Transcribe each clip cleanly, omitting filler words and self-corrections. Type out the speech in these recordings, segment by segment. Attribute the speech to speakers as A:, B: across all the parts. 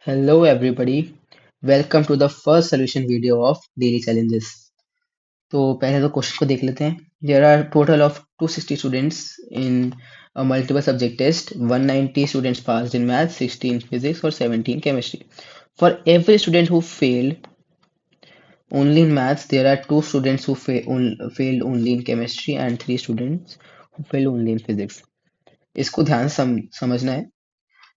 A: Hello everybody, welcome to the first solution video of daily challenges. तो पहले तो question को देख लेते हैं. There are total of 260 students in a multiple subject test. 190 students passed in math, 16 physics or 17 chemistry. For every student who failed only in maths, there are two students who failed only in chemistry and three students who failed only in physics. इसको ध्यान से समझना है.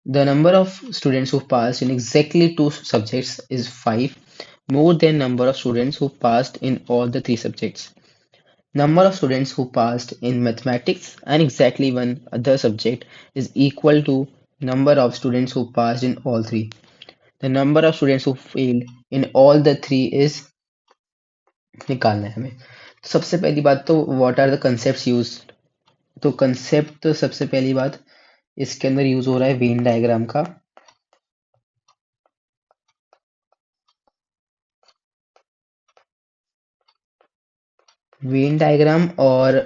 A: The number of students who passed in exactly two subjects is 5, more than number of students who passed in all the three subjects. Number of students who passed in mathematics and exactly one other subject is equal to number of students who passed in all three. The number of students who failed in all the three is निकालना है हमें. तो सबसे पहली बात तो what are the concepts used. तो concept तो सबसे पहली बात इसके अंदर यूज हो रहा है वेन डायग्राम का. वेन डायग्राम और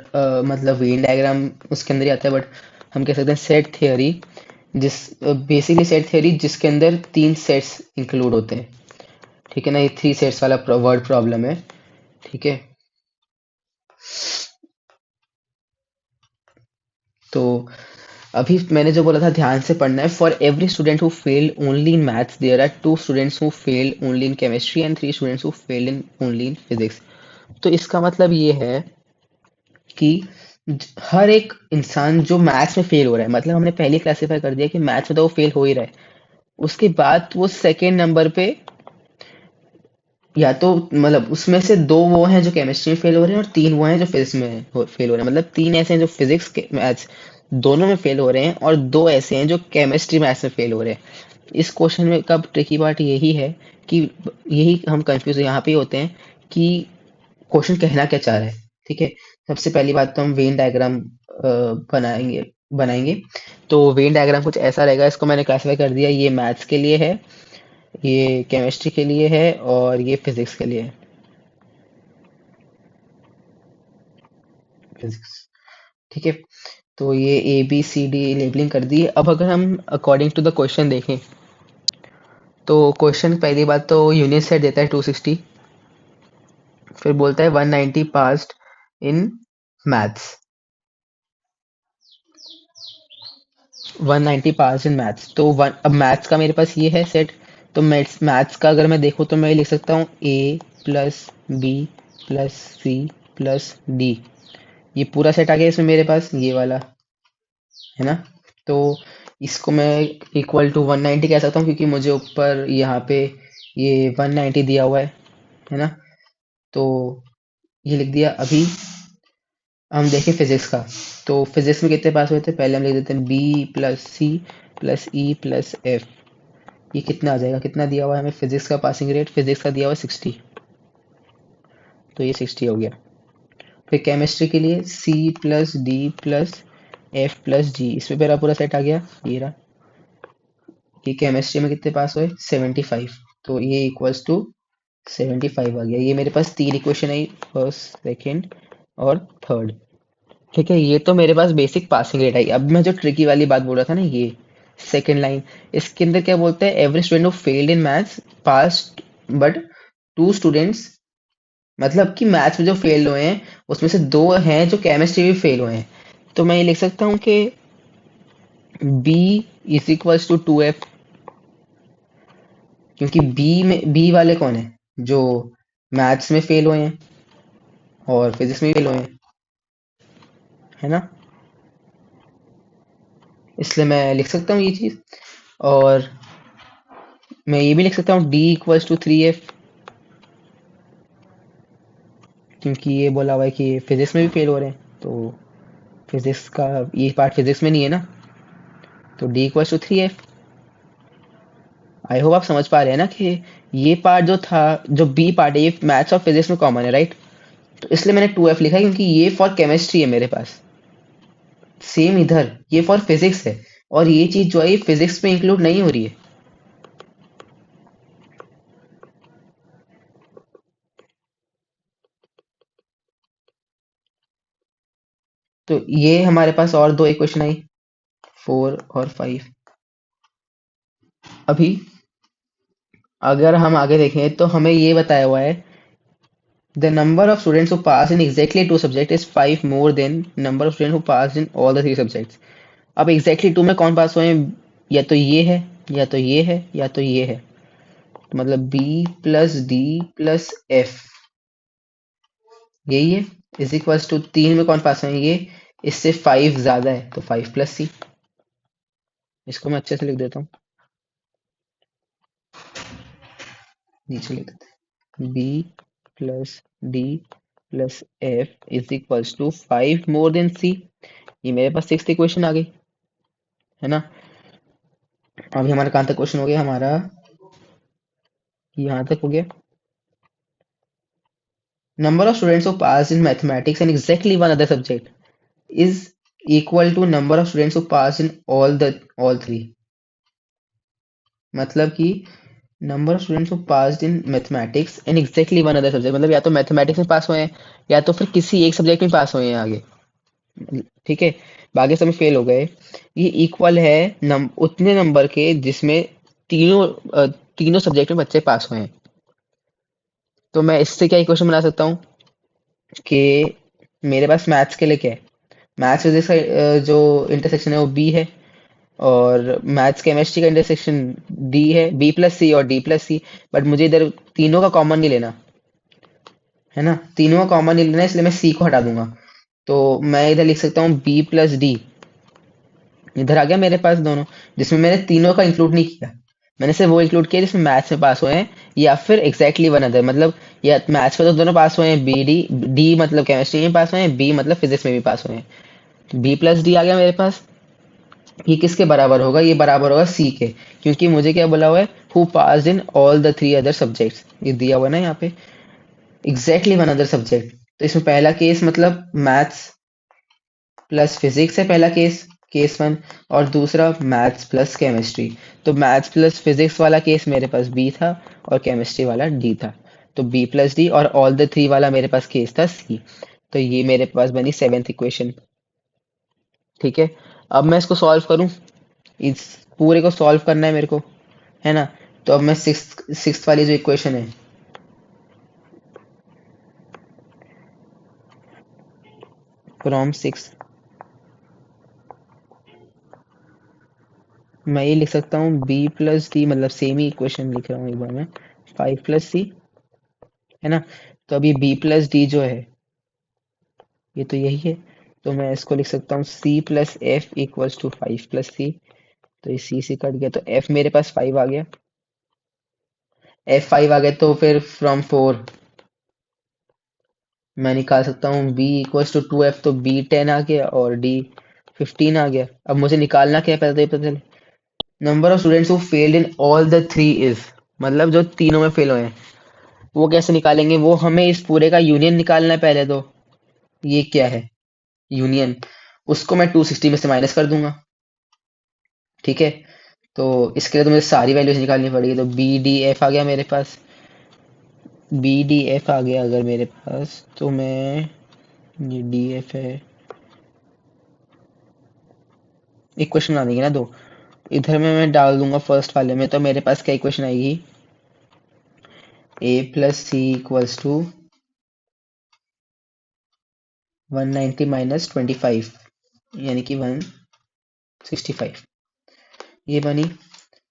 A: मतलब वेन डायग्राम उसके अंदर ही आता है, बट हम कह सकते हैं सेट थ्योरी, जिस बेसिकली सेट थ्योरी जिसके अंदर तीन सेट्स इंक्लूड होते हैं. ठीक है ना, ये थ्री सेट्स वाला वर्ड प्रॉब्लम है. ठीक है, तो अभी मैंने जो बोला था ध्यान से पढ़ना है. For every student who failed only in maths there are two students who failed only in chemistry and three students who failed in only in physics. तो इसका मतलब ये है कि हर एक इंसान जो मैथ्स में फेल हो रहा है, मतलब हमने पहले क्लासिफाई कर दिया कि मैथ्स में तो वो फेल हो ही रहा है, उसके बाद वो सेकेंड नंबर पे या तो मतलब उसमें से दो वो हैं जो केमिस्ट्री में फेल हो रहे हैं और तीन वो हैं जो फिजिक्स में फेल हो रहे हैं. मतलब तीन ऐसे हैं जो फिजिक्स के मैथ्स दोनों में फेल हो रहे हैं और दो ऐसे हैं जो केमिस्ट्री मैथ्स में फेल हो रहे हैं. इस क्वेश्चन में का ट्रिकी पार्ट यही है कि यही हम कंफ्यूज यहाँ पे होते हैं कि क्वेश्चन कहना क्या चाह रहा है. ठीक है, सबसे पहली बात तो हम वेन डायग्राम बनाएंगे बनाएंगे तो वेन डायग्राम कुछ ऐसा रहेगा. इसको मैंने क्लासिफाई कर दिया, ये मैथ्स के लिए है, ये केमिस्ट्री के लिए है और ये फिजिक्स के लिए है. फिजिक्स. ठीक है, तो ये A B C D labelling कर दी है. अब अगर हम अकॉर्डिंग टू द क्वेश्चन देखें तो क्वेश्चन पहली बात तो यूनिट सेट देता है 260, फिर बोलता है 190 passed in maths. 190 pass in maths, तो वन अब मैथ्स का मेरे पास ये है सेट. तो मैथ्स मैथ्स का अगर मैं देखूँ तो मैं लिख सकता हूँ a plus b plus C plus d. ये पूरा सेट आ गया इसमें मेरे पास, ये वाला है ना. तो इसको मैं इक्वल टू 190 कह सकता हूँ क्योंकि मुझे ऊपर यहाँ पे ये 190 दिया हुआ है ना. तो ये लिख दिया. अभी हम देखें फिजिक्स का, तो फिजिक्स में कितने पास हुए थे, पहले हम लिख देते हैं बी प्लस सी प्लस ई प्लस एफ. ये कितना आ जाएगा, कितना दिया हुआ है हमें फिजिक्स का पासिंग रेट, फिजिक्स का दिया हुआ है 60, तो ये 60 हो गया. फिर केमिस्ट्री के लिए c plus D plus f plus g, इसमें मेरा पूरा सेट आ गया. ये रहा. ये केमिस्ट्री में कितने पास हुए 75, तो ये इक्वल्स टू 75 आ गया. ये मेरे पास तीन इक्वेशन आई, फर्स्ट सेकेंड और थर्ड. ठीक है, ये तो मेरे पास बेसिक पासिंग रेट आई. अब मैं जो ट्रिकी वाली बात बोल रहा था ना, ये सेकेंड लाइन, इसके अंदर क्या बोलते हैं, every student who failed in maths passed but two students, मतलब कि मैथ्स में जो फेल हुए हैं उसमें से दो हैं जो केमिस्ट्री में फेल हुए हैं. तो मैं ये लिख सकता हूँ कि B is equals to 2f, क्योंकि बी में बी वाले कौन है, जो मैथ्स में फेल हुए हैं और फिजिक्स में फेल हुए हैं, है ना. इसलिए मैं लिख सकता हूँ ये चीज. और मैं ये भी लिख सकता हूँ डी इक्वल्स टू 3f, क्योंकि ये बोला हुआ है कि फिजिक्स में भी फेल हो रहे हैं, तो फिजिक्स का ये पार्ट फिजिक्स में नहीं है ना, तो D equals to 3f. I hope आप समझ पा रहे हैं ना कि ये पार्ट जो था, जो बी पार्ट है, ये मैथ्स और फिजिक्स में कॉमन है, राइट. तो इसलिए मैंने 2f लिखा है क्योंकि ये फॉर केमिस्ट्री है मेरे पास. सेम इधर ये फॉर फिजिक्स है, और ये चीज जो है फिजिक्स में इंक्लूड नहीं हो रही है. तो ये हमारे पास और दो इक्वेशन आई, 4 और 5. अभी अगर हम आगे देखें तो हमें ये बताया हुआ है the number of students who pass in exactly two subject is 5 more than number of student who pass in all the 3 subjects. अब एग्जैक्टली टू में कौन पास हुए हैं? या तो ये है, या तो ये है, या तो ये है। तो मतलब B plus D plus F, यही है, इज इक्वल्स टू 3 में कौन पास हुए हैं? ये। इससे 5 ज्यादा है तो 5 प्लस सी। इसको मैं अच्छे से लिख देता हूँ, नीचे लिख देते हैं B plus D plus f is equals to 5 more than c. ये मेरे पास 6th इक्वेशन आ गई, है ना। अभी हमारा कहाँ तक क्वेश्चन हो गया? हमारा यहाँ तक हो गया। Number of students who pass in mathematics and exactly one other subject is equal to number of students who pass in all three. मतलब कि number of students who passed in mathematics and exactly one other subject, मतलब या तो mathematics में पास हुए हैं या तो फिर किसी एक सब्जेक्ट में पास हुए हैं आगे। ठीक है, बाकी सब में फेल हो गए। ये इक्वल है उतने नंबर के जिसमें तीनों तीनों सब्जेक्ट में बच्चे पास हुए हैं। तो मैं इससे क्या इक्वेशन बना सकता हूँ कि मेरे पास मैथ्स के लिए क्या है, मैथ्स फिजिक्स का जो इंटरसेक्शन है वो बी है, और मैथ्स केमिस्ट्री का इंटरसेक्शन डी है, बी प्लस सी और डी प्लस सी। बट मुझे इधर तीनों का कॉमन नहीं लेना, है ना, तीनों का कॉमन नहीं लेना, इसलिए मैं सी को हटा दूंगा। तो मैं इधर लिख सकता हूँ बी प्लस डी। इधर आ गया मेरे पास दोनों, जिसमें मैंने तीनों का इंक्लूड नहीं किया। मैंने सिर्फ वो इंक्लूड किया जिसमें मैथ्स में पास हुए हैं या फिर एग्जैक्टली वन अदर, मतलब या मैथ्स में तो दोनों पास हुए हैं, बी डी, डी मतलब केमिस्ट्री में पास हुए हैं, बी मतलब फिजिक्स में भी पास हुए हैं। बी प्लस डी आ गया मेरे पास। ये किसके बराबर होगा? ये बराबर होगा सी के, क्योंकि मुझे क्या बोला हुआ है? Who passed in all the 3 other subjects, ये दिया हुआ है ना यहाँ पे, एग्जैक्टली वन अदर सब्जेक्ट। तो इसमें पहला केस मतलब मैथ्स प्लस फिजिक्स है पहला केस, केस वन। और दूसरा मैथ्स प्लस केमिस्ट्री। तो मैथ्स प्लस फिजिक्स वाला केस मेरे पास बी था, और केमिस्ट्री वाला डी था। तो बी प्लस डी, और ऑल द 3 वाला मेरे पास केस था सी। तो ये मेरे पास बनी 7th इक्वेशन। ठीक है, अब मैं इसको सॉल्व करूं, इस पूरे को सॉल्व करना है मेरे को, है ना। तो अब मैं सिक्स वाली जो इक्वेशन है, फ्रॉम सिक्स, मैं ये लिख सकता हूँ बी प्लस डी, मतलब सेम ही इक्वेशन लिख रहा हूँ एक बार मैं, 5 प्लस सी, है ना। तो अभी बी प्लस डी जो है ये तो यही है, तो मैं इसको लिख सकता हूँ c plus f equals to 5 plus c. तो ये सी से कट गया तो एफ मेरे पास 5 आ गया, एफ 5 आ गया, तो फिर फ्रॉम 4 मैं निकाल सकता हूँ बी इक्वल्स टू 2 एफ, तो बी 10 आ गया और डी 15 आ गया। अब मुझे निकालना क्या है पहले तो ये पता चले, number of students who failed in all the 3 is, मतलब जो तीनों में फेल हुए हैं वो कैसे निकालेंगे? वो हमें इस पूरे का यूनियन निकालना है पहले तो। ये क्या है? यूनियन। उसको मैं 260 में से माइनस कर दूंगा। ठीक है, तो इसके लिए तो मुझे सारी वैल्यूज निकालनी पड़ेगी। तो बी डी एफ आ गया मेरे पास, बी डी एफ आ गया अगर मेरे पास, तो मैं, ये डी एफ है, इक्वेशन बना देंगे ना दो, इधर में मैं डाल दूंगा फर्स्ट वाले में। तो मेरे पास क्या इक्वेशन आएगी? A plus c equals to 190 minus 25, यानी कि 165, ये बनी।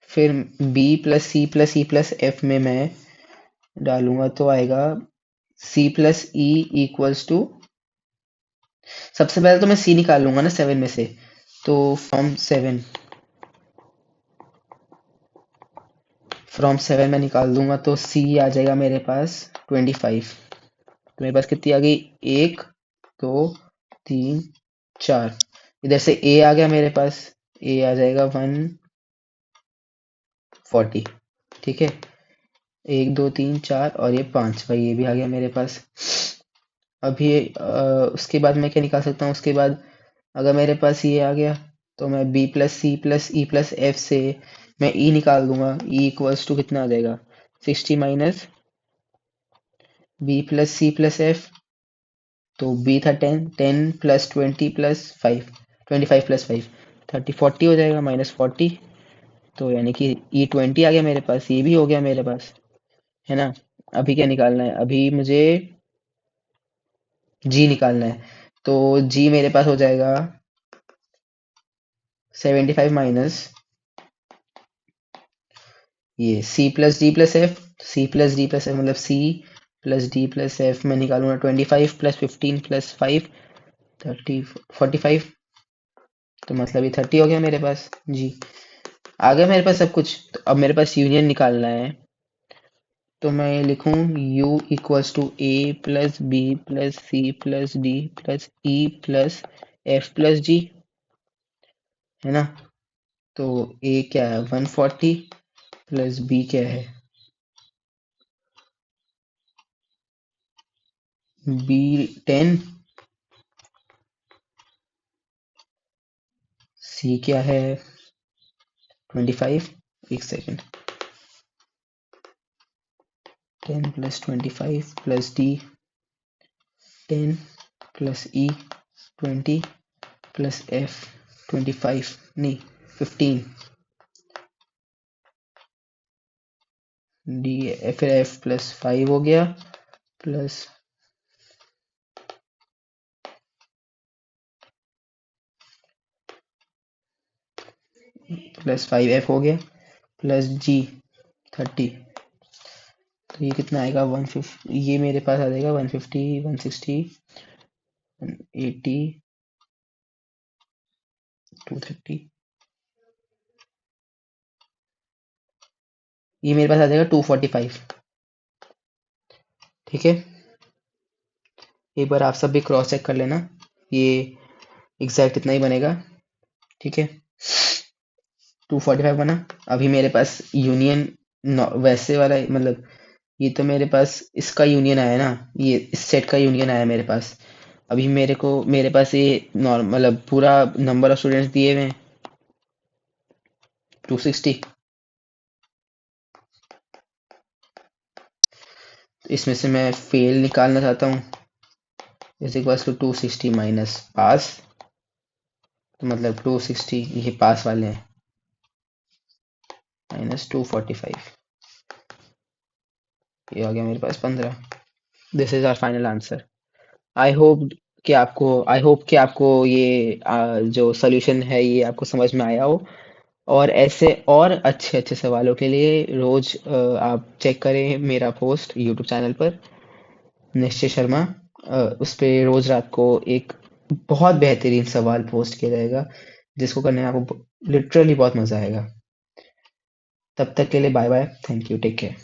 A: फिर बी प्लस सी प्लस ई प्लस एफ में मैं डालूंगा तो आएगा c plus e equals to, सबसे पहले तो मैं सी निकाल लूंगा ना 7 में से, तो फ्रॉम 7 मैं निकाल दूंगा तो सी आ जाएगा मेरे पास 25। तो मेरे पास कितनी आ गई? 1 2 3 4, इधर से ए आ गया मेरे पास, ए आ जाएगा 140। ठीक है, 1 2 3 4 और ये 5, भाई ये भी आ गया मेरे पास। अब ये उसके बाद मैं क्या निकाल सकता हूँ? उसके बाद अगर मेरे पास ये आ गया तो मैं बी प्लस सी प्लस ई प्लस एफ से मैं ई निकाल दूंगा। ई इक्वल्स टू कितना आ जाएगा? 60 माइनस बी प्लस सी प्लस एफ, तो बी था 10, 10 प्लस 20 प्लस 5, 25 प्लस 5, 30, 40 हो जाएगा, -40। तो यानी कि E20 आ गया मेरे पास, ये भी हो गया मेरे पास, है ना। अभी क्या निकालना है, अभी मुझे जी निकालना है। तो जी मेरे पास हो जाएगा 75 माइनस ये C+D+F, C+D+F मतलब C+D+F में निकालूंगा 25 प्लस 15 प्लस 5 30 45, तो मतलब ये 30 हो गया मेरे पास जी। आ गया मेरे पास सब कुछ। तो अब मेरे पास यूनियन निकालना है। तो मैं लिखूं U equals to A plus B plus C plus D plus E plus F plus G, है ना। तो A क्या है 140 प्लस B क्या है B 10, C क्या है 25, एक second, 10 plus 25 plus D 10 plus E 20 plus F 25 नहीं 15 D, फिर F प्लस 5 हो गया प्लस प्लस 5F हो गया प्लस G 30। तो ये कितना आएगा 150, ये मेरे पास आ जाएगा 150 160 180 230, ये मेरे पास आ जाएगा 245। ठीक है, एक बार आप सब भी क्रॉस चेक कर लेना, ये एग्जैक्ट इतना ही बनेगा। ठीक है, 245 बना। अभी मेरे पास यूनियन वैसे वाला मतलब ये तो मेरे पास इसका यूनियन आया ना, ये इस सेट का यूनियन आया मेरे पास। अभी मेरे पास ये नॉर्मल मतलब पूरा नंबर ऑफ स्टूडेंट्स दिए हुए हैं 260। इसमें से मैं फेल निकालना चाहता हूँ, इज इक्वल्स टू 260 माइनस पास, तो मतलब 260 ये पास वाले हैं माइनस 245, ये आ गया मेरे पास 15। This is our final answer. I hope कि आपको ये जो सोल्यूशन है ये आपको समझ में आया हो। और ऐसे और अच्छे अच्छे सवालों के लिए रोज आप चेक करें मेरा पोस्ट यूट्यूब चैनल पर, निश्चय शर्मा। उस पे रोज रात को एक बहुत बेहतरीन सवाल पोस्ट किया जाएगा, जिसको करने में आपको लिटरली बहुत मजा आएगा। तब तक के लिए bye bye, thank you, take care.